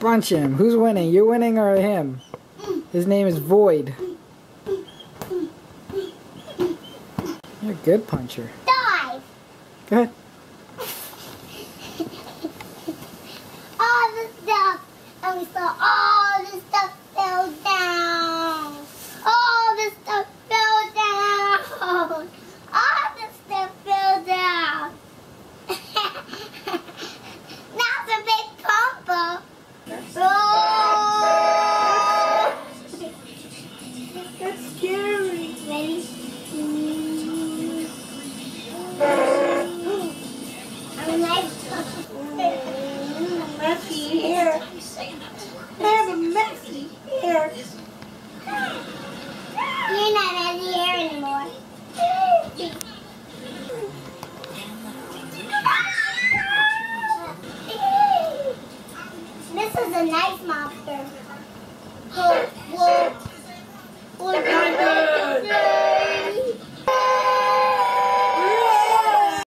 Punch him. Who's winning? You're winning or him? His name is Void. You're a good puncher. Dive. Go ahead. All the stuff. And we saw all the stuff fell down. All the stuff fell down. All the stuff fell down. Now it's a big pumper. Oh! That's scary. Ready? I'm like, Messy hair. I have a messy hair. you're not messy hair anymore. This is a nice monster. Whoa, whoa.